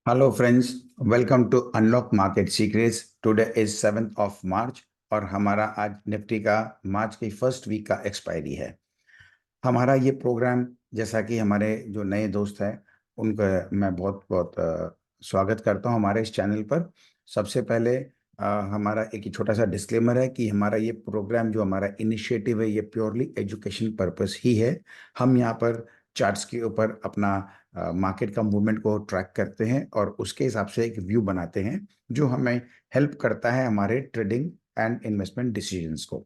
Hello friends, welcome to unlock market secrets. Today is 7th of March और हमारा आज Nifty का मार्च की फर्स्ट वीक का एक्सपायरी है। हमारा ये प्रोग्राम, जैसा कि हमारे जो नए दोस्त हैं उनका मैं बहुत बहुत स्वागत करता हूं हमारे इस चैनल पर। सबसे पहले हमारा एक छोटा सा डिस्क्लेमर है कि हमारा ये प्रोग्राम जो हमारा इनिशिएटिव है ये प्योरली एजुकेशन पर्पस ही है। हम यहाँ पर चार्ट्स के ऊपर अपना मार्केट का मूवमेंट को ट्रैक करते हैं और उसके हिसाब से एक व्यू बनाते हैं जो हमें हेल्प करता है हमारे ट्रेडिंग एंड इन्वेस्टमेंट डिसीजंस को।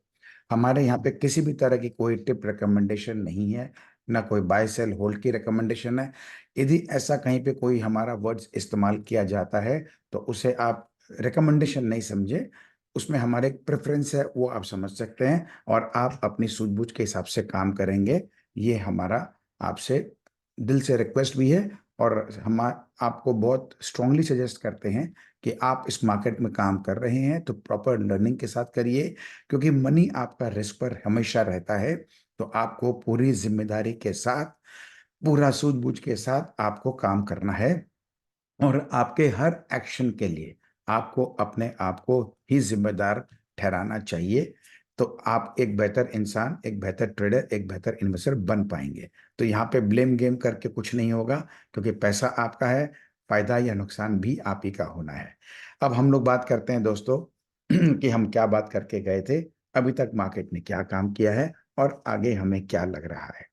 हमारे यहाँ पे किसी भी तरह की कोई टिप रिकमेंडेशन नहीं है, ना कोई बाय सेल होल्ड की रिकमेंडेशन है। यदि ऐसा कहीं पे कोई हमारा वर्ड्स इस्तेमाल किया जाता है तो उसे आप रिकमेंडेशन नहीं समझे, उसमें हमारे एक प्रेफरेंस है वो आप समझ सकते हैं और आप अपनी सूझबूझ के हिसाब से काम करेंगे। ये हमारा आपसे दिल से रिक्वेस्ट भी है और हम आपको बहुत स्ट्रांगली सजेस्ट करते हैं कि आप इस मार्केट में काम कर रहे हैं तो प्रॉपर लर्निंग के साथ करिए, क्योंकि मनी आपका रिस्क पर हमेशा रहता है। तो आपको पूरी जिम्मेदारी के साथ, पूरा सूझबूझ के साथ आपको काम करना है और आपके हर एक्शन के लिए आपको अपने आप को ही जिम्मेदार ठहराना चाहिए। तो आप एक बेहतर इंसान, एक बेहतर ट्रेडर, एक बेहतर इन्वेस्टर बन पाएंगे। तो यहाँ पे ब्लेम गेम करके कुछ नहीं होगा, क्योंकि पैसा आपका है, फायदा या नुकसान भी आप ही का होना है। अब हम लोग बात करते हैं दोस्तों कि हम क्या बात करके गए थे, अभी तक मार्केट ने क्या काम किया है और आगे हमें क्या लग रहा है।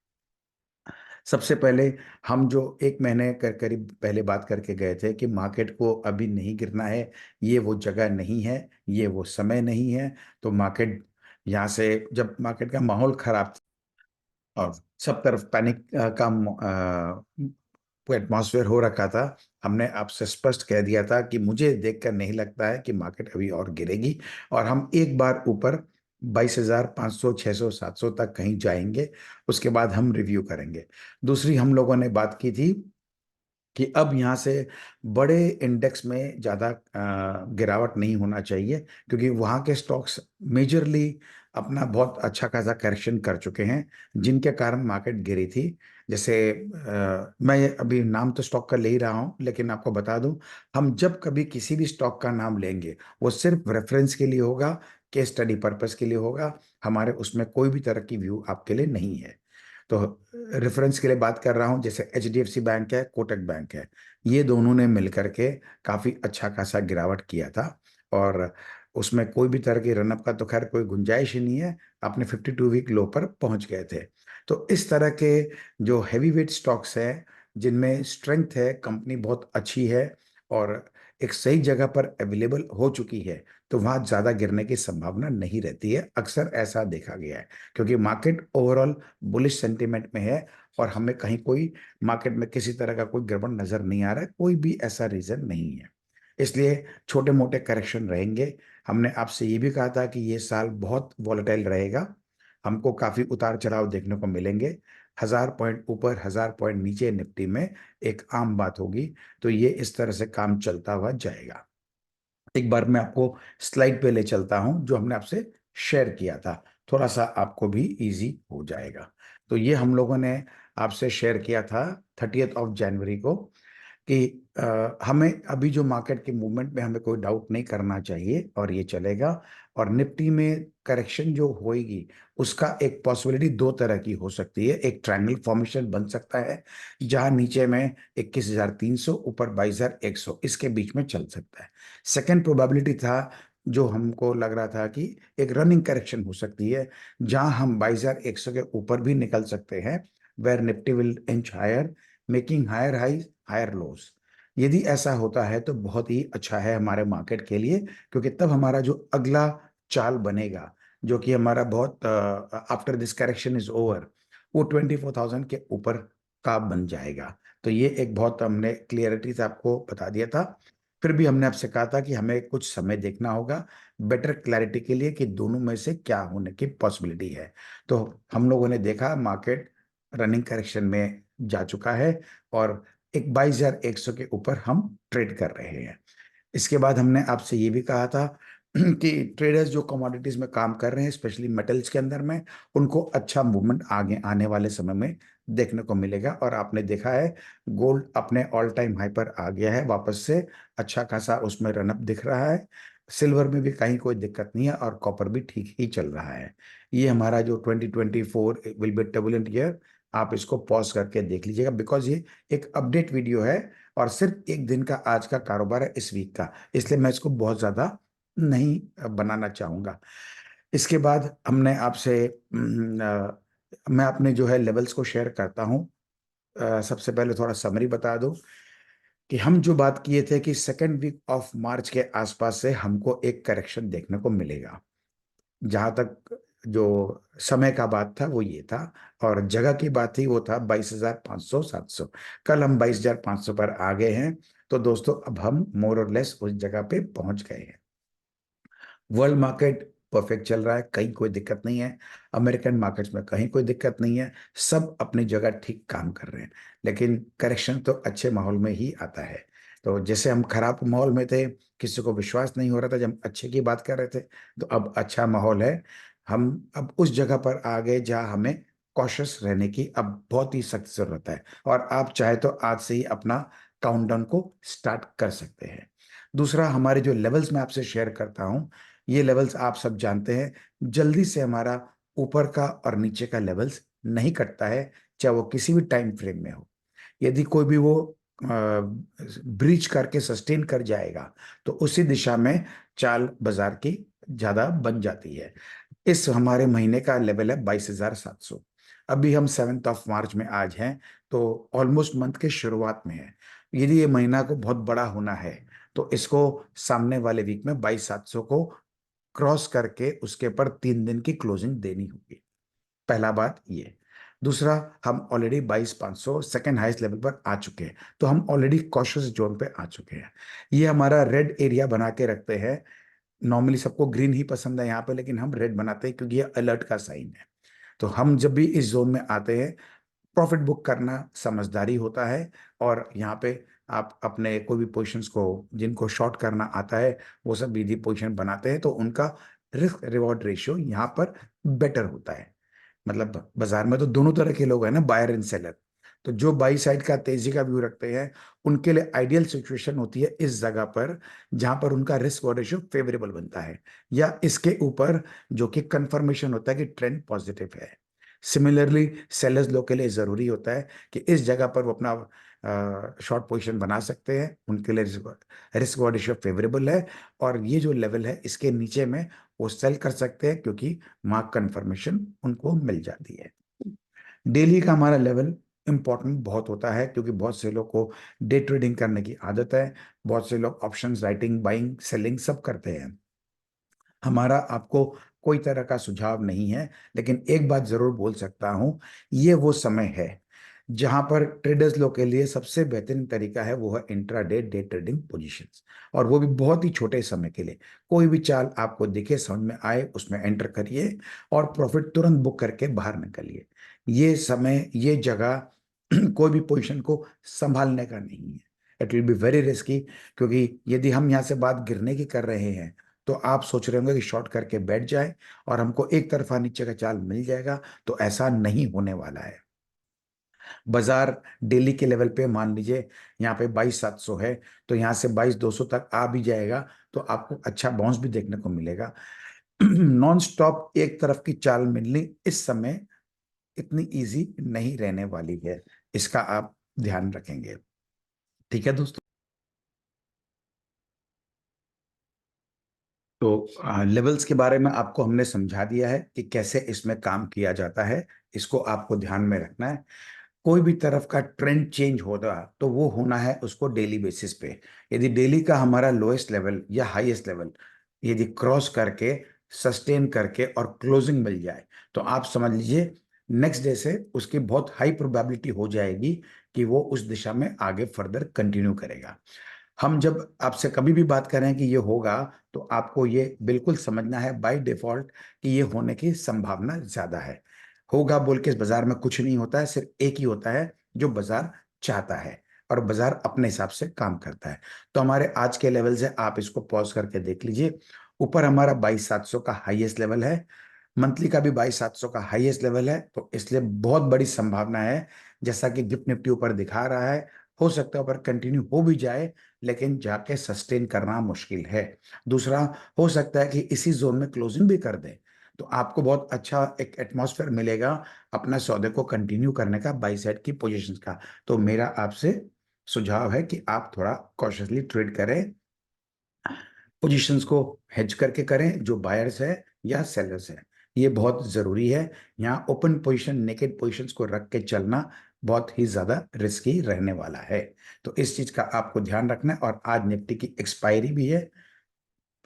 सबसे पहले हम जो एक महीने करीब पहले बात करके गए थे कि मार्केट को अभी नहीं गिरना है, ये वो जगह नहीं है, ये वो समय नहीं है। तो मार्केट यहाँ से, जब मार्केट का माहौल खराब था और सब तरफ पैनिक का एटमॉस्फेयर हो रखा था, हमने आपसे स्पष्ट कह दिया था कि मुझे देखकर नहीं लगता है कि मार्केट अभी और गिरेगी और हम एक बार ऊपर 22,500, 600, 700 तक कहीं जाएंगे। उसके बाद हम रिव्यू करेंगे। दूसरी हम लोगों ने बात की थी कि अब यहाँ से बड़े इंडेक्स में ज़्यादा गिरावट नहीं होना चाहिए, क्योंकि वहाँ के स्टॉक्स मेजरली अपना बहुत अच्छा खासा करेक्शन कर चुके हैं, जिनके कारण मार्केट गिरी थी। जैसे मैं अभी नाम तो स्टॉक का ले ही रहा हूँ, लेकिन आपको बता दूं, हम जब कभी किसी भी स्टॉक का नाम लेंगे वो सिर्फ रेफरेंस के लिए होगा, केस स्टडी पर्पस के लिए होगा। हमारे उसमें कोई भी तरह की व्यू आपके लिए नहीं है। तो रेफरेंस के लिए बात कर रहा हूं, जैसे HDFC बैंक है, कोटक बैंक है, ये दोनों ने मिलकर के काफी अच्छा खासा गिरावट किया था और उसमें कोई भी तरह की रनअप का तो खैर कोई गुंजाइश ही नहीं है, अपने 52 वीक लो पर पहुंच गए थे। तो इस तरह के जो हैवी वेट स्टॉक्स है, जिनमें स्ट्रेंथ है, कंपनी बहुत अच्छी है और एक सही जगह पर अवेलेबल हो चुकी है, तो वहां ज्यादा गिरने की संभावना नहीं रहती है। अक्सर ऐसा देखा गया है, क्योंकि मार्केट ओवरऑल बुलिश सेंटीमेंट में है और हमें कहीं कोई मार्केट में किसी तरह का कोई गड़बड़ नजर नहीं आ रहा है, कोई भी ऐसा रीजन नहीं है। इसलिए छोटे मोटे करेक्शन रहेंगे। हमने आपसे ये भी कहा था कि ये साल बहुत वॉलेटाइल रहेगा, हमको काफी उतार चढ़ाव देखने को मिलेंगे। 1,000 पॉइंट ऊपर, 1,000 पॉइंट नीचे निफ्टी में एक आम बात होगी। तो ये इस तरह से काम चलता हुआ जाएगा। एक बार मैं आपको स्लाइड पे ले चलता हूं जो हमने आपसे शेयर किया था, थोड़ा सा आपको भी इजी हो जाएगा। तो ये हम लोगों ने आपसे शेयर किया था 30th ऑफ जनवरी को कि हमें अभी जो मार्केट के मूवमेंट में हमें कोई डाउट नहीं करना चाहिए और ये चलेगा। और निफ्टी में करेक्शन जो होएगी उसका एक पॉसिबिलिटी दो तरह की हो सकती है। एक ट्रायंगल फॉर्मेशन बन सकता है, जहां नीचे में 21,300, ऊपर 22,100, इसके बीच में चल सकता है। सेकेंड प्रोबेबिलिटी था, जो हमको लग रहा था कि एक रनिंग करेक्शन हो सकती है, जहां हम 22,100 के ऊपर भी निकल सकते हैं, where Nifty will inch higher, making higher high higher lows. यदि ऐसा होता है तो बहुत ही अच्छा है हमारे मार्केट के लिए, क्योंकि तब हमारा जो अगला चाल बनेगा, जो कि हमारा बहुत after this correction is over, वो 24,000 के ऊपर का बन जाएगा। तो ये एक बहुत हमने क्लियरिटी से आपको बता दिया था। फिर भी हमने आपसे कहा था कि हमें कुछ समय देखना होगा बेटर क्लैरिटी के लिए कि दोनों में से क्या होने की पॉसिबिलिटी है। तो हम लोगों ने देखा मार्केट रनिंग करेक्शन में जा चुका है और एक 22,100 के ऊपर हम ट्रेड कर रहे हैं। इसके बाद हमने आपसे ये भी कहा था कि ट्रेडर्स जो कमोडिटीज में काम कर रहे हैं, स्पेशली मेटल्स के अंदर में, उनको अच्छा मूवमेंट आगे आने वाले समय में देखने को मिलेगा। और आपने देखा है गोल्ड अपने ऑल टाइम हाई पर आ गया है वापस से, अच्छा खासा उसमें रनअप दिख रहा है। सिल्वर में भी कहीं कोई दिक्कत नहीं है और कॉपर भी ठीक ही चल रहा है। ये हमारा जो 2024 विल बी टर्बुलेंट ईयर, आप इसको पॉज करके देख लीजिएगा, बिकॉज ये एक अपडेट वीडियो है और सिर्फ एक दिन का आज का कारोबार है इस वीक का, इसलिए मैं इसको बहुत ज्यादा नहीं बनाना चाहूंगा। इसके बाद हमने आपसे मैं अपने जो है लेवल्स को शेयर करता हूं। सबसे पहले थोड़ा समरी बता दूं कि हम जो बात किए थे कि सेकेंड वीक ऑफ मार्च के आसपास से हमको एक करेक्शन देखने को मिलेगा। जहां तक जो समय का बात था वो ये था, और जगह की बात थी वो था 22,500 700। कल हम 22,500 पर आ गए हैं। तो दोस्तों अब हम मोर और लेस उस जगह पे पहुंच गए हैं। वर्ल्ड मार्केट परफेक्ट चल रहा है, कहीं कोई दिक्कत नहीं है। अमेरिकन मार्केट्स में कहीं कोई दिक्कत नहीं है, सब अपनी जगह ठीक काम कर रहे हैं। लेकिन करेक्शन तो अच्छे माहौल में ही आता है। तो जैसे हम खराब माहौल में थे, किसी को विश्वास नहीं हो रहा था, जब हम अच्छे की बात कर रहे थे, तो अब अच्छा माहौल है। हम अब उस जगह पर आ गए जहां हमें कॉशियस रहने की अब बहुत ही सख्त जरूरत है। और आप चाहे तो आज से ही अपना काउंटडाउन को स्टार्ट कर सकते हैं। दूसरा, हमारे जो लेवल्स मैं आपसे शेयर करता हूं, ये लेवल्स आप सब जानते हैं, जल्दी से हमारा ऊपर का और नीचे का लेवल्स नहीं कटता है, चाहे वो किसी भी टाइम फ्रेम में हो। यदि कोई भी वो ब्रीच करके सस्टेन कर जाएगा, तो उसी दिशा में चाल बाजार की ज्यादा बन जाती है। इस हमारे महीने का लेवल है 22,700। अभी हम 7 मार्च में आज हैं, तो ऑलमोस्ट मंथ के शुरुआत में है। यदि ये महीना को बहुत बड़ा होना है, तो इसको सामने वाले वीक में 22,700 को क्रॉस करके उसके ऊपर 3 दिन की क्लोजिंग देनी होगी। पहला बात ये। दूसरा, हम ऑलरेडी 22,500 सेकेंड हाईएस्ट लेवल पर आ चुके हैं, तो हम ऑलरेडी कॉशियस जोन पे आ चुके हैं। ये हमारा रेड एरिया बना के रखते हैं। नॉर्मली सबको ग्रीन ही पसंद है यहाँ पे, लेकिन हम रेड बनाते हैं क्योंकि ये अलर्ट का साइन है। तो हम जब भी इस जोन में आते हैं, प्रॉफिट बुक करना समझदारी होता है। और यहाँ पे आप अपने कोई भी पोजीशंस को, जिनको शॉर्ट करना आता है, वो सब विधि पोजीशन बनाते हैं, तो उनका रिस्क रिवॉर्ड रेशियो यहाँ पर बेटर होता है। मतलब बाजार में तो दोनों तरह के लोग हैं ना, बायर एंड सेलर। तो जो बाई साइड का तेजी का व्यू रखते हैं, उनके लिए आइडियल सिचुएशन होती है इस जगह पर जहां पर उनका रिस्क और रेशियो फेवरेबल बनता है, या इसके ऊपर, जो कि कंफर्मेशन होता है कि ट्रेंड पॉजिटिव है। सिमिलरली सेलर्स लोग के लिए जरूरी होता है कि इस जगह पर वो अपना शॉर्ट पोजीशन बना सकते हैं, उनके लिए रिस्क और रेशियो फेवरेबल है। और ये जो लेवल है इसके नीचे में वो सेल कर सकते हैं, क्योंकि मार्क कंफर्मेशन उनको मिल जाती है। डेली का हमारा लेवल इंपॉर्टेंट बहुत होता है, क्योंकि बहुत से लोग को डे ट्रेडिंग करने की आदत है। बहुत से लोग ऑप्शंस राइटिंग, बाइंग, सेलिंग सब करते हैं। हमारा आपको कोई तरह का सुझाव नहीं है, लेकिन एक बात जरूर बोल सकता हूं, ये वो समय है जहां पर ट्रेडर्स लोग के लिए सबसे बेहतरीन तरीका है, वो है इंट्राडे डे ट्रेडिंग पोजीशंस। और वो भी बहुत ही छोटे समय के लिए। कोई भी चाल आपको दिखे, समझ में आए, उसमें एंटर करिए और प्रॉफिट तुरंत बुक करके बाहर निकलिए। ये समय, ये जगह कोई भी पोजीशन को संभालने का नहीं है। It will be very risky, क्योंकि यदि हम यहाँ से बात गिरने की कर रहे हैं, तो आप सोच रहे होंगे कि शॉर्ट करके बैठ जाए और हमको एक तरफा नीचे का चाल मिल जाएगा, तो ऐसा नहीं होने वाला है। बाजार डेली के लेवल पे मान लीजिए यहाँ पे 22,700 है, तो यहाँ से 22,200 तक आ भी जाएगा, तो आपको अच्छा बाउंस भी देखने को मिलेगा। नॉन स्टॉप एक तरफ की चाल मिलनी इस समय इतनी इजी नहीं रहने वाली है, इसका आप ध्यान रखेंगे। ठीक है दोस्तों। तो लेवल्स के बारे में आपको हमने समझा दिया है कि कैसे इसमें काम किया जाता है। इसको आपको ध्यान में रखना है। कोई भी तरफ का ट्रेंड चेंज होगा, तो वो होना है उसको डेली बेसिस पे। यदि डेली का हमारा लोएस्ट लेवल या हाईएस्ट लेवल यदि क्रॉस करके, सस्टेन करके और क्लोजिंग मिल जाए, तो आप समझ लीजिए नेक्स्ट डे से उसकी बहुत हाई प्रोबेबिलिटी हो जाएगी कि वो उस दिशा में आगे फर्दर कंटिन्यू करेगा। हम जब आपसे कभी भी बात करें कि ये होगा, तो आपको ये बिल्कुल समझना है बाय डिफॉल्ट कि ये होने की संभावना ज्यादा है। होगा बोल के इस बाजार में कुछ नहीं होता है, सिर्फ एक ही होता है जो बाजार चाहता है, और बाजार अपने हिसाब से काम करता है। तो हमारे आज के लेवल से आप इसको पॉज करके देख लीजिए। ऊपर हमारा 22,700 का हाईएस्ट लेवल है, मंथली का भी 22,700 का हाईएस्ट लेवल है। तो इसलिए बहुत बड़ी संभावना है, जैसा कि गिफ्ट निफ्टी ऊपर दिखा रहा है, हो सकता है ऊपर कंटिन्यू हो भी जाए, लेकिन जाके सस्टेन करना मुश्किल है। दूसरा, हो सकता है कि इसी जोन में क्लोजिंग भी कर दे, तो आपको बहुत अच्छा एक एटमॉस्फेयर मिलेगा अपना सौदे को कंटिन्यू करने का, बाई साइड की पोजीशन का। तो मेरा आपसे सुझाव है कि आप थोड़ा कॉशियसली ट्रेड करें, पोजीशंस को हेज करके करें, जो बायर्स है या सेलर्स है, ये बहुत जरूरी है। यहाँ ओपन पोजीशन, नेकेड पोजीशंस को रख के चलना बहुत ही ज्यादा रिस्की रहने वाला है। तो इस चीज का आपको ध्यान रखना है। और आज निफ्टी की एक्सपायरी भी है,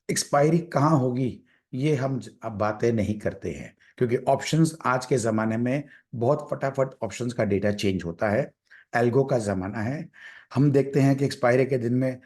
एक्सपायरी कहाँ होगी ये हम अब बातें नहीं करते हैं, क्योंकि ऑप्शंस आज के जमाने में बहुत फटाफट ऑप्शंस का डेटा चेंज होता है, एल्गो का जमाना है। हम देखते हैं कि एक्सपायरी के दिन में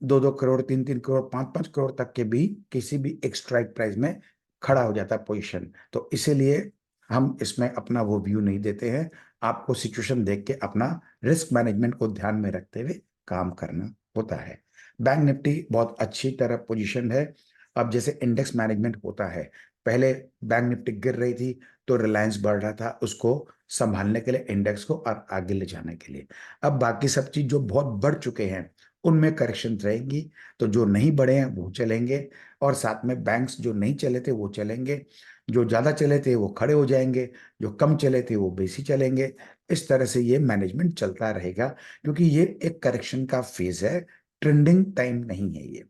2-2 करोड़, 3-3 करोड़, 5-5 करोड़ तक के भी किसी भी एक स्ट्राइक प्राइस में खड़ा हो जाता है पोजीशन। तो इसीलिए हम इसमें अपना वो व्यू नहीं देते हैं। आपको सिचुएशन देख के अपना रिस्क मैनेजमेंट को ध्यान में रखते हुए काम करना होता है। बैंक निफ्टी बहुत अच्छी तरह पोजीशन है। अब जैसे इंडेक्स मैनेजमेंट होता है, पहले बैंक निफ्टी गिर रही थी तो रिलायंस बढ़ रहा था, उसको संभालने के लिए इंडेक्स को और आगे ले जाने के लिए। अब बाकी सब चीज जो बहुत बढ़ चुके हैं उनमें करेक्शन रहेंगी, तो जो नहीं बढ़े हैं वो चलेंगे, और साथ में बैंक्स जो नहीं चले थे वो चलेंगे, जो ज्यादा चले थे वो खड़े हो जाएंगे, जो कम चले थे वो बेसी चलेंगे। इस तरह से ये मैनेजमेंट चलता रहेगा, क्योंकि ये एक करेक्शन का फेज है, ट्रेंडिंग टाइम नहीं है ये।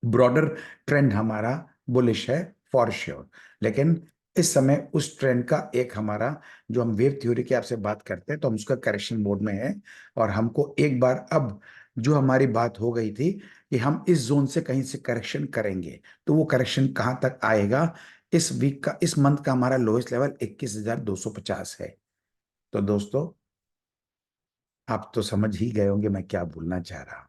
ब्रॉडर ट्रेंड हमारा बुलिश है फॉर श्योर, लेकिन इस समय उस ट्रेंड का एक हमारा, जो हम वेव थ्योरी की आपसे बात करते हैं तो हम उसका करेक्शन मोड में है। और हमको एक बार, अब जो हमारी बात हो गई थी कि हम इस जोन से कहीं से करेक्शन करेंगे, तो वो करेक्शन कहाँ तक आएगा, इस वीक का, इस मंथ का हमारा लोएस्ट लेवल 21,250 है। तो दोस्तों, आप तो समझ ही गए होंगे मैं क्या बोलना चाह रहा हूं।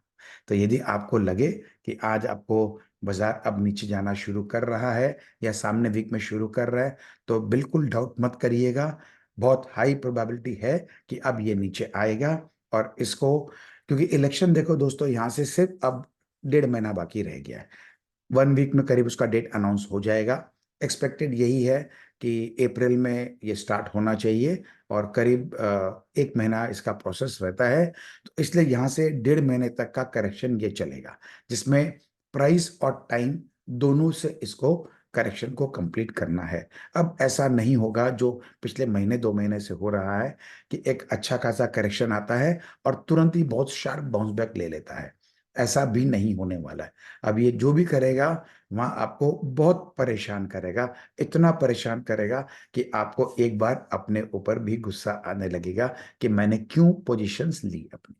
तो यदि आपको लगे कि आज आपको बाजार अब नीचे जाना शुरू कर रहा है या सामने वीक में शुरू कर रहा है, तो बिल्कुल डाउट मत करिएगा। बहुत हाई प्रोबेबिलिटी है कि अब ये नीचे आएगा। और इसको, क्योंकि इलेक्शन देखो दोस्तों, यहां से सिर्फ अब 1.5 महीना बाकी रह गया है, 1 वीक में करीब उसका डेट अनाउंस हो जाएगा। एक्सपेक्टेड यही है कि अप्रैल में ये स्टार्ट होना चाहिए, और करीब 1 महीना इसका प्रोसेस रहता है। तो इसलिए यहाँ से 1.5 महीने तक का करेक्शन ये चलेगा, जिसमें प्राइस और टाइम दोनों से इसको करेक्शन को कंप्लीट करना है। अब ऐसा नहीं होगा जो पिछले महीने 2 महीने से हो रहा है, कि एक अच्छा खासा करेक्शन आता है और तुरंत ही बहुत शार्प बाउंस बैक ले लेता है। ऐसा भी नहीं होने वाला है। अब ये जो भी करेगा वहां आपको बहुत परेशान करेगा, इतना परेशान करेगा कि आपको एक बार अपने ऊपर भी गुस्सा आने लगेगा कि मैंने क्यों पोजीशंस ली अपनी।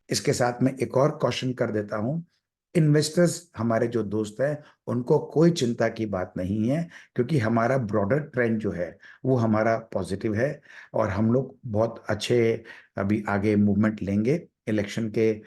इसके साथ में एक और क्वेश्चन कर देता हूं, इन्वेस्टर्स हमारे जो दोस्त हैं उनको कोई चिंता की बात नहीं है, क्योंकि हमारा ब्रॉडर ट्रेंड जो है वो हमारा पॉजिटिव है, और हम लोग बहुत अच्छे अभी आगे मूवमेंट लेंगे इलेक्शन के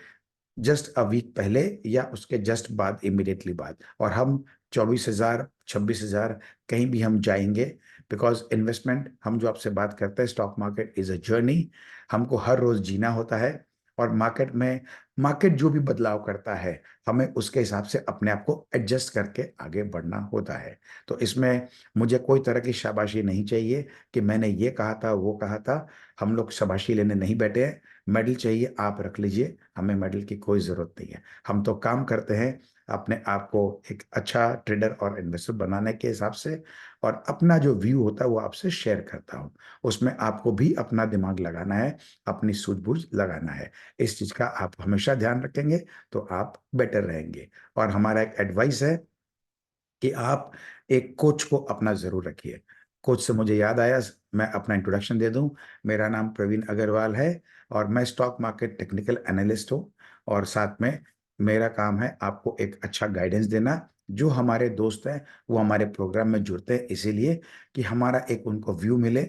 जस्ट अ वीक पहले या उसके जस्ट बाद, इमिडिएटली बाद। और हम 24,000, 26,000 कहीं भी हम जाएंगे, बिकॉज इन्वेस्टमेंट, हम जो आपसे बात करते हैं, stock market is a journey, हमको हर रोज जीना होता है। और मार्केट में, मार्केट जो भी बदलाव करता है, हमें उसके हिसाब से अपने आप को एडजस्ट करके आगे बढ़ना होता है। तो इसमें मुझे कोई तरह की शाबाशी नहीं चाहिए कि मैंने ये कहा था वो कहा था। हम लोग शाबाशी लेने नहीं बैठे हैं। मेडल चाहिए आप रख लीजिए, हमें मेडल की कोई जरूरत नहीं है। हम तो काम करते हैं अपने आप को एक अच्छा ट्रेडर और इन्वेस्टर बनाने के हिसाब से, और अपना जो व्यू होता है वो आपसे शेयर करता हूँ। उसमें आपको भी अपना दिमाग लगाना है, अपनी सूझबूझ लगाना है। इस चीज का आप हमेशा ध्यान रखेंगे तो आप बेटर रहेंगे। और हमारा एक एडवाइस है कि आप एक कोच को अपना जरूर रखिए। कोच से मुझे याद आया, मैं अपना इंट्रोडक्शन दे दूं। मेरा नाम प्रवीण अग्रवाल है, और मैं स्टॉक मार्केट टेक्निकल एनालिस्ट हूं। और साथ में मेरा काम है आपको एक अच्छा गाइडेंस देना। जो हमारे दोस्त हैं वो हमारे प्रोग्राम में जुड़ते हैं इसीलिए कि हमारा एक उनको व्यू मिले।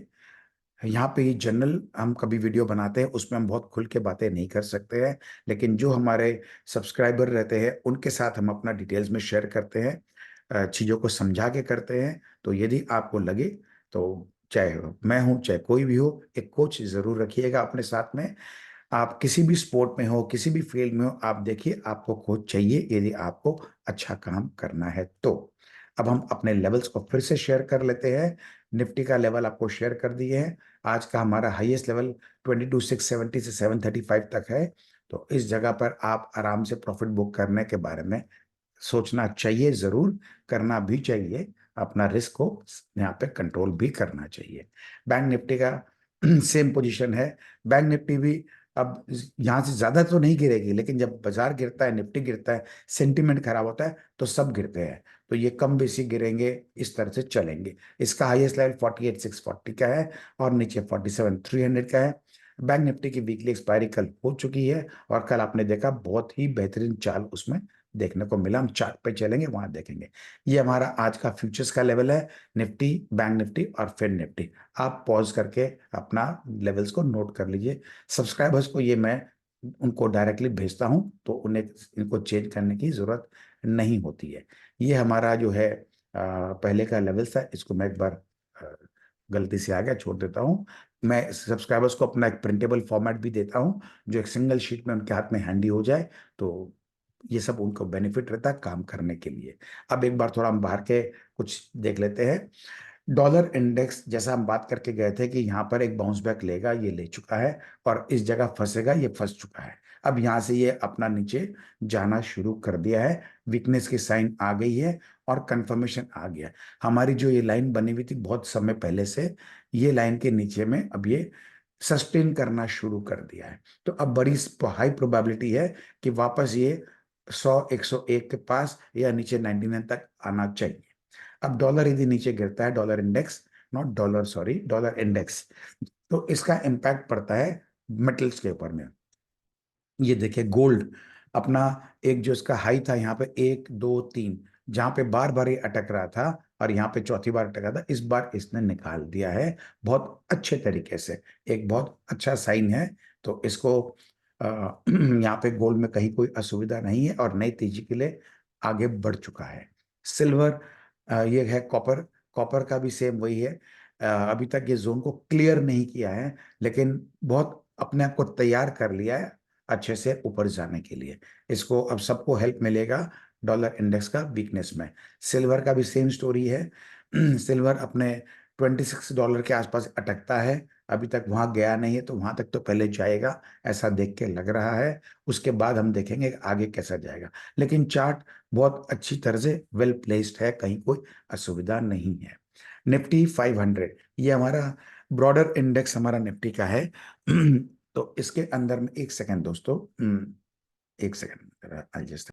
यहाँ पे ये जनरल हम कभी वीडियो बनाते हैं, उसमें हम बहुत खुल के बातें नहीं कर सकते हैं, लेकिन जो हमारे सब्सक्राइबर रहते हैं उनके साथ हम अपना डिटेल्स में शेयर करते हैं, चीज़ों को समझा के करते हैं। तो यदि आपको लगे तो, चाहे मैं हूँ चाहे कोई भी हो, एक कोच जरूर रखिएगा अपने साथ में। आप किसी भी स्पोर्ट में हो, किसी भी फील्ड में हो, आप देखिए आपको कोच चाहिए यदि आपको अच्छा काम करना है तो। अब हम अपने लेवल्स को फिर से शेयर कर लेते हैं। निफ्टी का लेवल आपको शेयर कर दिए हैं। आज का हमारा हाईएस्ट लेवल 22,670 से 735 तक है। तो इस जगह पर आप आराम से प्रॉफिट बुक करने के बारे में सोचना चाहिए, जरूर करना भी चाहिए। अपना रिस्क को यहाँ पे कंट्रोल भी करना चाहिए। बैंक निफ्टी का सेम पोजीशन है। बैंक निफ्टी भी अब यहाँ से ज्यादा तो नहीं गिरेगी, लेकिन जब बाजार गिरता है, निफ्टी गिरता है, सेंटिमेंट खराब होता है तो सब गिरते हैं। तो ये कम बेसी गिरेंगे, इस तरह से चलेंगे। इसका हाईएस्ट लेवल 48,640 का है और नीचे 47,300 का है। बैंक निफ्टी की वीकली एक्सपायरी कल हो चुकी है और कल आपने देखा बहुत ही बेहतरीन चाल उसमें देखने को मिला। हम चार्ट पे चलेंगे, वहां देखेंगे। ये हमारा आज का फ्यूचर्स का लेवल है, निफ्टी, बैंक निफ्टी और फिर निफ्टी। आप पॉज करके अपना लेवल्स को नोट कर लीजिए। सब्सक्राइबर्स को ये मैं उनको डायरेक्टली भेजता हूं, तो उन्हें इनको चेंज करने की जरूरत नहीं होती है। ये हमारा जो है पहले का लेवल्स था, इसको मैं एक बार अ, गलती से आ गया, छोड़ देता हूँ। मैं सब्सक्राइबर्स को अपना एक प्रिंटेबल फॉर्मेट भी देता हूँ, जो एक सिंगल शीट में उनके हाथ में हैंडी हो जाए। तो ये सब उनको बेनिफिट रहता है काम करने के लिए। अब एक बार थोड़ा हम बाहर के कुछ देख लेते हैं। डॉलर इंडेक्स, जैसा हम बात करके गए थे कि यहाँ पर एक बाउंस बैक लेगा, ये ले चुका है और इस जगह फंसेगा, ये फंस चुका है। अब यहाँ से ये अपना नीचे जाना शुरू कर दिया है। वीकनेस की साइन आ गई है और कंफर्मेशन आ गया है। हमारी जो ये लाइन बनी हुई थी बहुत समय पहले से, ये लाइन के नीचे में अब ये सस्टेन करना शुरू कर दिया है। तो अब बड़ी हाई प्रोबेबिलिटी है कि वापस ये 100 101 के पास या नीचे 99 तक आना चाहिए। अब डॉलर यदि नीचे गिरता है, dollar index, not dollar, sorry, dollar index, तो इसका इम्पैक्ट पड़ता है मेटल्स के ऊपर में। ये देखिए गोल्ड अपना एक जो इसका हाई था यहाँ पे 1 2 3, जहां पे बार बार ये अटक रहा था और यहाँ पे चौथी बार अटका था, इस बार इसने निकाल दिया है बहुत अच्छे तरीके से। एक बहुत अच्छा साइन है। तो इसको यहाँ पे गोल्ड में कहीं कोई असुविधा नहीं है और नई तेजी के लिए आगे बढ़ चुका है। सिल्वर, ये है कॉपर। कॉपर का भी सेम वही है। अभी तक ये जोन को क्लियर नहीं किया है, लेकिन बहुत अपने आप को तैयार कर लिया है अच्छे से ऊपर जाने के लिए। इसको अब सबको हेल्प मिलेगा डॉलर इंडेक्स का वीकनेस में। सिल्वर का भी सेम स्टोरी है। सिल्वर अपने $26 के आसपास अटकता है, अभी तक वहां गया नहीं है, तो वहां तक तो पहले जाएगा ऐसा देख के लग रहा है। उसके बाद हम देखेंगे आगे कैसा जाएगा। लेकिन चार्ट बहुत अच्छी तरह से वेल प्लेस्ड है, कहीं कोई असुविधा नहीं है। निफ्टी 500, ये हमारा ब्रॉडर इंडेक्स हमारा निफ्टी का है। तो इसके अंदर में एक सेकंड दोस्तों, एक सेकंड, आई जस्ट,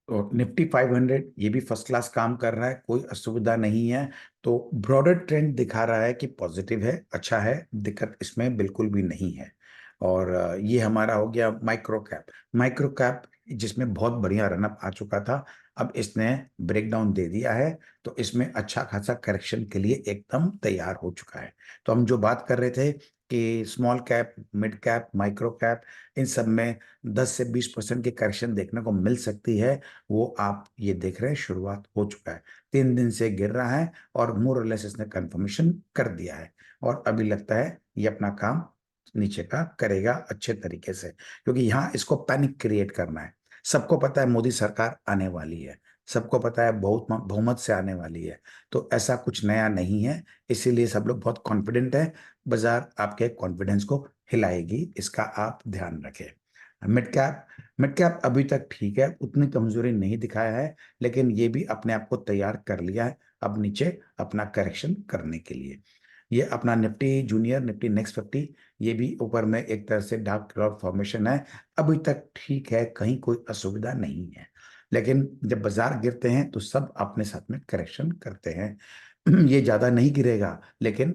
तो निफ्टी 500 ये भी फर्स्ट क्लास काम कर रहा है, कोई असुविधा नहीं है। तो ब्रॉडर ट्रेंड दिखा रहा है कि पॉजिटिव है, अच्छा है, दिक्कत इसमें बिल्कुल भी नहीं है। और ये हमारा हो गया माइक्रो कैप। माइक्रो कैप जिसमें बहुत बढ़िया रनअप आ चुका था, अब इसने ब्रेकडाउन दे दिया है। तो इसमें अच्छा खासा करेक्शन के लिए एकदम तैयार हो चुका है। तो हम जो बात कर रहे थे कि small cap, mid cap, micro cap, इन सब में 10 से 20% की करेक्शन देखने को मिल सकती है। वो आप ये देख रहे हैं, शुरुआत हो चुका है। 3 दिन से गिर रहा है और मोर और लेस इसने कंफर्मेशन कर दिया है। और अभी लगता है ये अपना काम नीचे का करेगा अच्छे तरीके से, क्योंकि यहाँ इसको पैनिक क्रिएट करना है। सबको पता है मोदी सरकार आने वाली है, सबको पता है बहुत बहुमत से आने वाली है। तो ऐसा कुछ नया नहीं है, इसीलिए सब लोग बहुत कॉन्फिडेंट है। बाजार आपके कॉन्फिडेंस को हिलाएगी, इसका आप ध्यान रखें। मिड कैप, मिड कैप अभी तक ठीक है, उतनी कमजोरी नहीं दिखाया है, लेकिन ये भी अपने आप को तैयार कर लिया है अब नीचे अपना करेक्शन करने के लिए। ये अपना निफ्टी जूनियर, निफ्टी नेक्स्ट 50, ये भी ऊपर में एक तरह से डार्क क्लाउड फॉर्मेशन है। अभी तक ठीक है, कहीं कोई असुविधा नहीं है। लेकिन जब बाजार गिरते हैं तो सब अपने साथ में करेक्शन करते हैं। ये ज्यादा नहीं गिरेगा, लेकिन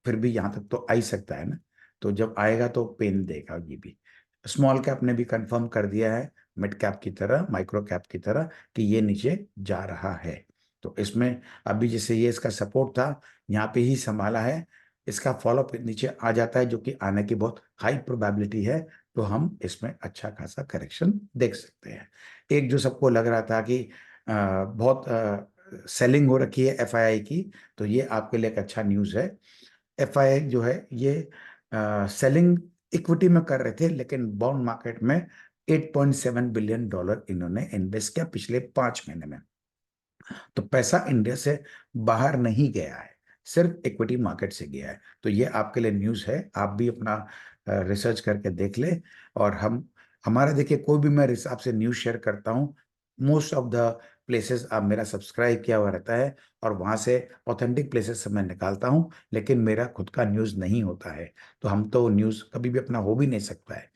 फिर भी यहाँ तक तो आ ही सकता है ना। तो जब आएगा तो पेन देगा ये भी। स्मॉल कैप ने भी कंफर्म कर दिया है, मिड कैप की तरह, माइक्रो कैप की तरह, कि ये नीचे जा रहा है। तो इसमें अभी जैसे ये इसका सपोर्ट था, यहाँ पे ही संभाला है। इसका फॉलोअप नीचे आ जाता है, जो कि आने की बहुत हाई प्रोबेबिलिटी है। तो हम इसमें अच्छा खासा करेक्शन देख सकते हैं। एक जो सबको लग रहा था कि बहुत सेलिंग हो रखी है एफआईआई की, तो ये आपके लिए एक अच्छा न्यूज़ है। एफआई जो है ये सेलिंग इक्विटी में कर रहे थे, लेकिन बॉन्ड मार्केट में $8.7 बिलियन इन्होंने इन्वेस्ट किया पिछले 5 महीने में। तो पैसा इंडिया से बाहर नहीं गया है, सिर्फ इक्विटी मार्केट से गया है। तो ये आपके लिए न्यूज़ है, आप भी अपना रिसर्च करके देख ले। और हमारा देखिए, कोई भी मैं हिसाब से न्यूज़ शेयर करता हूँ, मोस्ट ऑफ द प्लेसेस आप मेरा सब्सक्राइब किया हुआ रहता है और वहाँ से ऑथेंटिक प्लेसेस से मैं निकालता हूँ, लेकिन मेरा खुद का न्यूज़ नहीं होता है। तो हम तो न्यूज़ कभी भी अपना हो भी नहीं सकता है,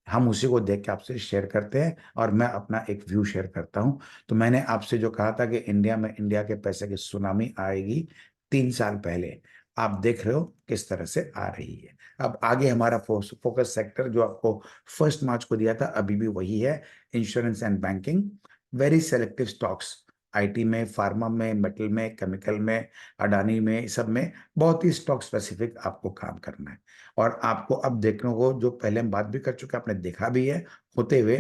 हम उसी को देख के आपसे शेयर करते हैं और मैं अपना एक व्यू शेयर करता हूँ। तो मैंने आपसे जो कहा था कि इंडिया में इंडिया के पैसे की सुनामी आएगी 3 साल पहले, आप देख रहे हो किस तरह से आ रही है। अब आगे हमारा फोकस सेक्टर जो आपको 1 मार्च को दिया था अभी भी वही है, insurance and banking, very selective stocks, IT में, फार्मा में, मेटल में, केमिकल में, अडानी में, सब में बहुत ही स्टॉक स्पेसिफिक आपको काम करना है। और आपको अब देखने को, जो पहले हम बात भी कर चुके हैं, आपने देखा भी है होते हुए,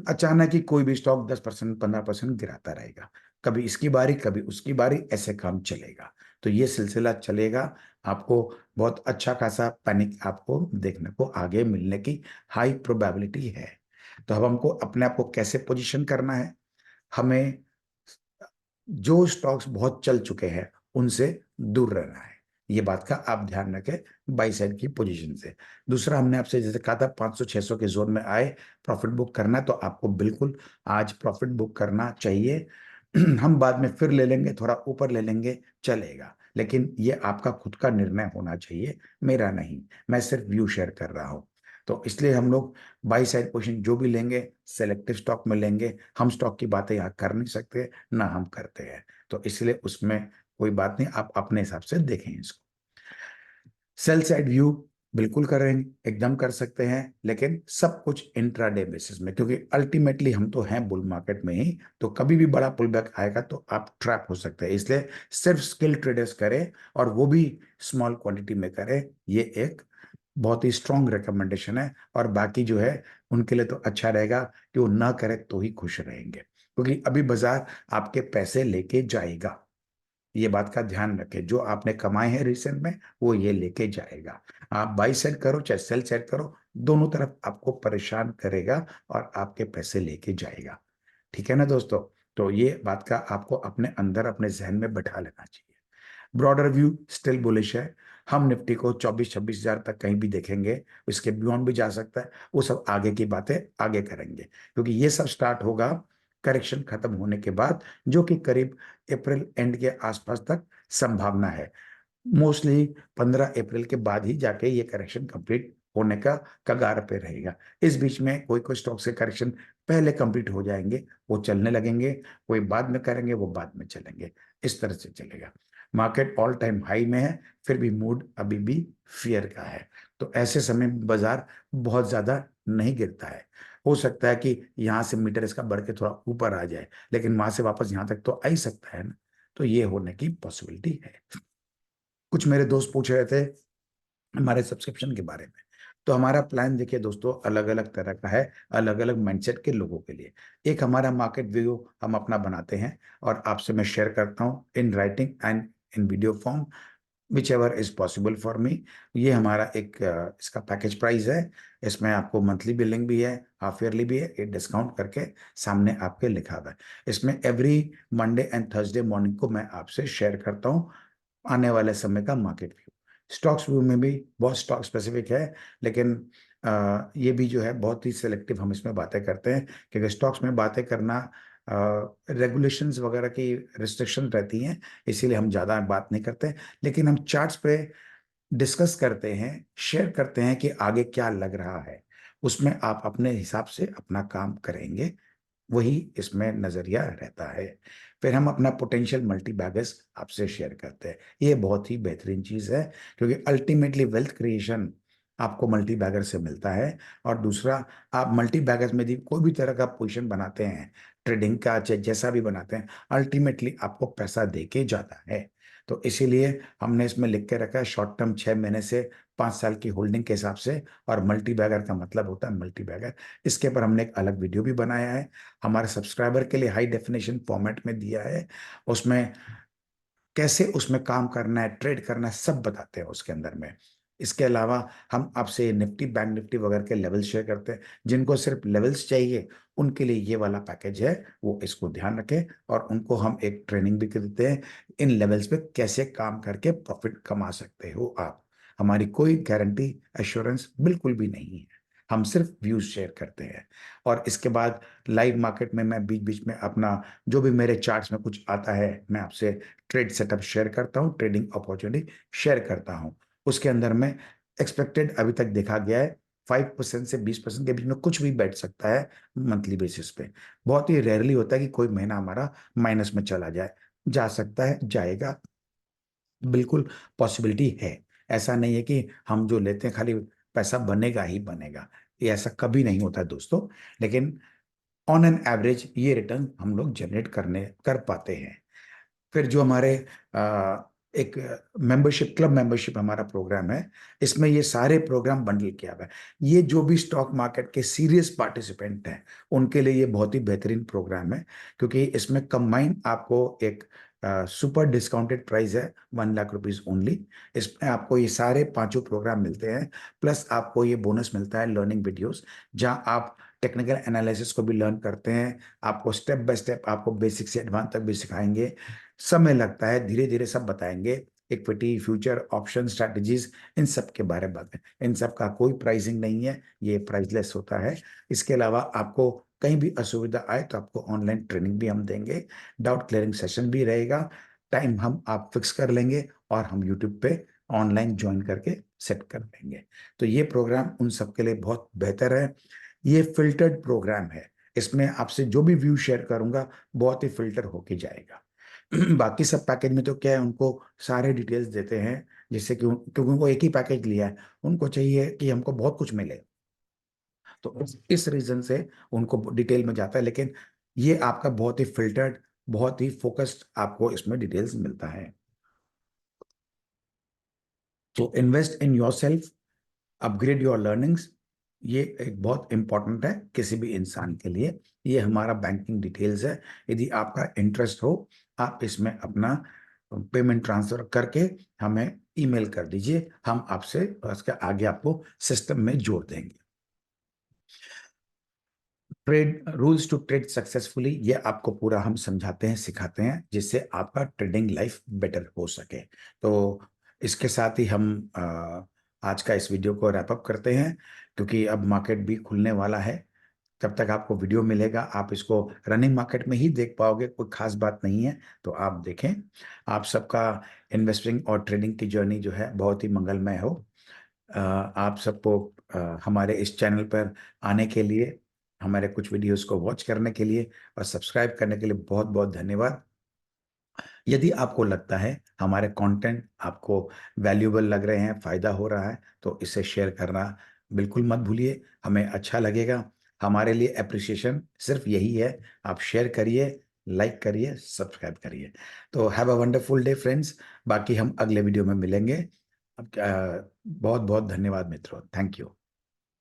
अचानक ही कोई भी स्टॉक 10% 15% गिराता रहेगा, कभी इसकी बारी कभी उसकी बारी, ऐसे काम चलेगा। तो ये सिलसिला चलेगा, आपको बहुत अच्छा खासा पैनिक आपको देखने को आगे मिलने की हाई प्रोबेबिलिटी है। तो अब हमको अपने आप को कैसे पोजीशन करना है, हमें जो स्टॉक्स बहुत चल चुके हैं उनसे दूर रहना है, ये बात का आप ध्यान रखें बाई साइड की पोजीशन से। दूसरा, हमने आपसे जैसे कहा था 500-600 के जोन में आए प्रॉफिट बुक करना है, तो आपको बिल्कुल आज प्रॉफिट बुक करना चाहिए। हम बाद में फिर ले लेंगे, थोड़ा ऊपर ले लेंगे, चलेगा, लेकिन ये आपका खुद का निर्णय होना चाहिए, मेरा नहीं। मैं सिर्फ व्यू शेयर कर रहा हूँ। तो इसलिए हम लोग बाई साइड पोजीशन जो भी लेंगे सेलेक्टिव स्टॉक में लेंगे, हम स्टॉक की बातें यहाँ कर नहीं सकते, ना हम करते हैं, तो इसलिए उसमें कोई बात नहीं, आप अपने हिसाब से देखें इसको। सेल साइड व्यू बिल्कुल करेंगे, एकदम कर सकते हैं, लेकिन सब कुछ इंट्राडे बेसिस में, क्योंकि अल्टीमेटली हम तो हैं बुल मार्केट में ही, तो कभी भी बड़ा पुल बैक आएगा तो आप ट्रैप हो सकते हैं। इसलिए सिर्फ स्किल ट्रेडर्स करें और वो भी स्मॉल क्वांटिटी में करें, ये एक बहुत ही स्ट्रॉन्ग रिकमेंडेशन है। और बाकी जो है उनके लिए तो अच्छा रहेगा कि वो ना करे तो ही खुश रहेंगे, क्योंकि अभी बाजार आपके पैसे लेके जाएगा, ये बात का ध्यान रखें। जो आपने कमाए हैं रिसेंट में वो ये लेके जाएगा, आप बाई सेल करो चाहे सेल सेल करो, दोनों तरफ आपको परेशान करेगा और आपके पैसे लेके जाएगा। ठीक है ना दोस्तों, तो ये बात का आपको अपने अंदर अपने जहन में बैठा लेना चाहिए। ब्रॉडर व्यू स्टिल बुलिश है, हम निफ्टी को 24-26 हजार तक कहीं भी देखेंगे, इसके बियॉन्ड भी जा सकता है, वो सब आगे की बातें आगे करेंगे, क्योंकि ये सब स्टार्ट होगा करेक्शन खत्म होने के बाद, जो कि करीब अप्रैल एंड के आसपास तक संभावना है। मोस्टली 15 अप्रैल के बाद ही जाके ये करेक्शन कंप्लीट होने का कगार पे रहेगा। इस बीच में कोई कोई स्टॉक्स के करेक्शन पहले कंप्लीट हो जाएंगे, वो चलने लगेंगे, कोई बाद में करेंगे, वो बाद में चलेंगे, इस तरह से चलेगा। मार्केट ऑल टाइम हाई में है, फिर भी मूड अभी भी फियर का है, तो ऐसे समय में बाजार बहुत ज्यादा नहीं गिरता है। हो सकता है कि यहाँ से मीटर इसका बढ़ के थोड़ा ऊपर आ जाए, लेकिन वहां से वापस यहाँ तक तो आ ही सकता है ना, तो ये होने की पॉसिबिलिटी है। कुछ मेरे दोस्त पूछ रहे थे हमारे सब्सक्रिप्शन के बारे में, तो हमारा प्लान देखिए दोस्तों अलग अलग तरह का है, अलग अलग माइंडसेट के लोगों के लिए। एक हमारा मार्केट व्यू हम अपना बनाते हैं और आपसे मैं शेयर करता हूँ in writing and in video form, which ever is possible for me. ये हमारा एक इसका पैकेज प्राइस है, इसमें आपको मंथली बिलिंग भी है, हाफ ईयरली भी है, ये डिस्काउंट करके सामने आपके लिखा हुआ है। इसमें every Monday and Thursday morning को मैं आपसे शेयर करता हूँ आने वाले समय का मार्केट व्यू। स्टॉक्स व्यू में भी बहुत स्टॉक स्पेसिफिक है, लेकिन ये भी जो है बहुत ही सिलेक्टिव हम इसमें बातें करते हैं, क्योंकि स्टॉक्स में बातें करना रेगुलेशंस वगैरह की रिस्ट्रिक्शन रहती हैं, इसीलिए हम ज़्यादा बात नहीं करते। लेकिन हम चार्ट्स पे डिस्कस करते हैं, शेयर करते हैं कि आगे क्या लग रहा है, उसमें आप अपने हिसाब से अपना काम करेंगे, वही इसमें नजरिया रहता है। फिर हम अपना पोटेंशियल मल्टी बैगर्स आपसे शेयर करते हैं, ये बहुत ही बेहतरीन चीज है, क्योंकि अल्टीमेटली वेल्थ क्रिएशन आपको मल्टी बैगर से मिलता है। और दूसरा, आप मल्टी बैगर्स में भी कोई भी तरह का पोजीशन बनाते हैं, ट्रेडिंग का चाहे जैसा भी बनाते हैं, अल्टीमेटली आपको पैसा दे के जाता है। तो इसीलिए हमने इसमें लिख के रखा है शॉर्ट टर्म 6 महीने से 5 साल की होल्डिंग के हिसाब से, और मल्टी बैगर का मतलब होता है मल्टी बैगर। इसके पर हमने एक अलग वीडियो भी बनाया है, हमारे सब्सक्राइबर के लिए हाई डेफिनेशन फॉर्मेट में दिया है, उसमें कैसे उसमें काम करना है, ट्रेड करना है, सब बताते हैं उसके अंदर में। इसके अलावा हम आपसे निफ्टी, बैंक निफ्टी वगैरह के लेवल्स शेयर करते हैं। जिनको सिर्फ लेवल्स चाहिए उनके लिए ये वाला पैकेज है, वो इसको ध्यान रखें। और उनको हम एक ट्रेनिंग भी देते हैं, इन लेवल्स पे कैसे काम करके प्रॉफिट कमा सकते हो आप। हमारी कोई गारंटी, एश्योरेंस बिल्कुल भी नहीं है, हम सिर्फ व्यूज शेयर करते हैं। और इसके बाद लाइव मार्केट में मैं बीच बीच में अपना जो भी मेरे चार्ट्स में कुछ आता है, मैं आपसे ट्रेड सेटअप शेयर करता हूँ, ट्रेडिंग अपॉर्चुनिटी शेयर करता हूँ। उसके अंदर में एक्सपेक्टेड अभी तक देखा गया है 5% से 20% के बीच में कुछ भी बैठ सकता है मंथली बेसिस पे। बहुत ही रेयरली होता है कि कोई महीना हमारा माइनस में चला जाए, जा सकता है, जाएगा, बिल्कुल पॉसिबिलिटी है। ऐसा नहीं है कि हम जो लेते हैं खाली पैसा बनेगा ही बनेगा, ये ऐसा कभी नहीं होता है दोस्तों। लेकिन ऑन एन एवरेज ये रिटर्न हम लोग जनरेट कर पाते हैं। फिर जो हमारे एक मेंबरशिप, क्लब मेंबरशिप हमारा प्रोग्राम है, इसमें ये सारे प्रोग्राम बंडल किया हुआ है। ये जो भी स्टॉक मार्केट के सीरियस पार्टिसिपेंट हैं उनके लिए ये बहुत ही बेहतरीन प्रोग्राम है, क्योंकि इसमें कंबाइन आपको एक सुपर डिस्काउंटेड प्राइस है, 1 लाख रुपीज ओनली। इसमें आपको ये सारे पांचों प्रोग्राम मिलते हैं, प्लस आपको ये बोनस मिलता है लर्निंग वीडियोस, जहां आप टेक्निकल एनालिसिस को भी लर्न करते हैं। आपको स्टेप बाय स्टेप, आपको बेसिक से एडवांस तक भी सिखाएंगे। समय लगता है, धीरे धीरे सब बताएंगे। इक्विटी, फ्यूचर, ऑप्शन, स्ट्रैटेजीज, इन सब के बारे में बातें। इन सब का कोई प्राइसिंग नहीं है, ये प्राइसलेस होता है। इसके अलावा आपको कहीं भी असुविधा आए तो आपको ऑनलाइन ट्रेनिंग भी हम देंगे, डाउट क्लियरिंग सेशन भी रहेगा। टाइम हम आप फिक्स कर लेंगे और हम यूट्यूब पे ऑनलाइन ज्वाइन करके सेट कर देंगे। तो ये प्रोग्राम उन सब के लिए बहुत बेहतर है। ये फिल्टर्ड प्रोग्राम है, इसमें आपसे जो भी व्यू शेयर करूंगा बहुत ही फिल्टर होके जाएगा। बाकी सब पैकेज में तो क्या है, उनको सारे डिटेल्स देते हैं, जिससे कि क्योंकि उनको एक ही पैकेज लिया है, उनको चाहिए कि हमको बहुत कुछ मिले, तो इस रीजन से उनको डिटेल में जाता है। लेकिन ये आपका बहुत ही फिल्टर्ड, बहुत ही फोकस्ड आपको इसमें डिटेल्स मिलता है। तो invest in your self, upgrade your learnings, ये एक बहुत इंपॉर्टेंट है किसी भी इंसान के लिए। ये हमारा बैंकिंग डिटेल्स है। यदि आपका इंटरेस्ट हो, आप इसमें अपना पेमेंट ट्रांसफर करके हमें ईमेल कर दीजिए, हम आपसे उसके आगे आपको सिस्टम में जोड़ देंगे। Trade rules to trade successfully, ये आपको पूरा हम समझाते हैं, सिखाते हैं, जिससे आपका ट्रेडिंग लाइफ बेटर हो सके। तो इसके साथ ही हम आज का इस वीडियो को रैप अप करते हैं, क्योंकि अब मार्केट भी खुलने वाला है। जब तक आपको वीडियो मिलेगा आप इसको रनिंग मार्केट में ही देख पाओगे, कोई खास बात नहीं है। तो आप देखें। आप सबका इन्वेस्टिंग और ट्रेडिंग की जर्नी जो है बहुत ही मंगलमय हो। आप सबको हमारे इस चैनल पर आने के लिए, हमारे कुछ वीडियोस को वॉच करने के लिए और सब्सक्राइब करने के लिए बहुत बहुत धन्यवाद। यदि आपको लगता है हमारे कंटेंट आपको वैल्यूएबल लग रहे हैं, फायदा हो रहा है, तो इसे शेयर करना बिल्कुल मत भूलिए, हमें अच्छा लगेगा। हमारे लिए अप्रिसिएशन सिर्फ यही है, आप शेयर करिए, लाइक करिए, सब्सक्राइब करिए। तो have a wonderful day friends. बाकी हम अगले वीडियो में मिलेंगे। अब बहुत बहुत धन्यवाद मित्रों, थैंक यू।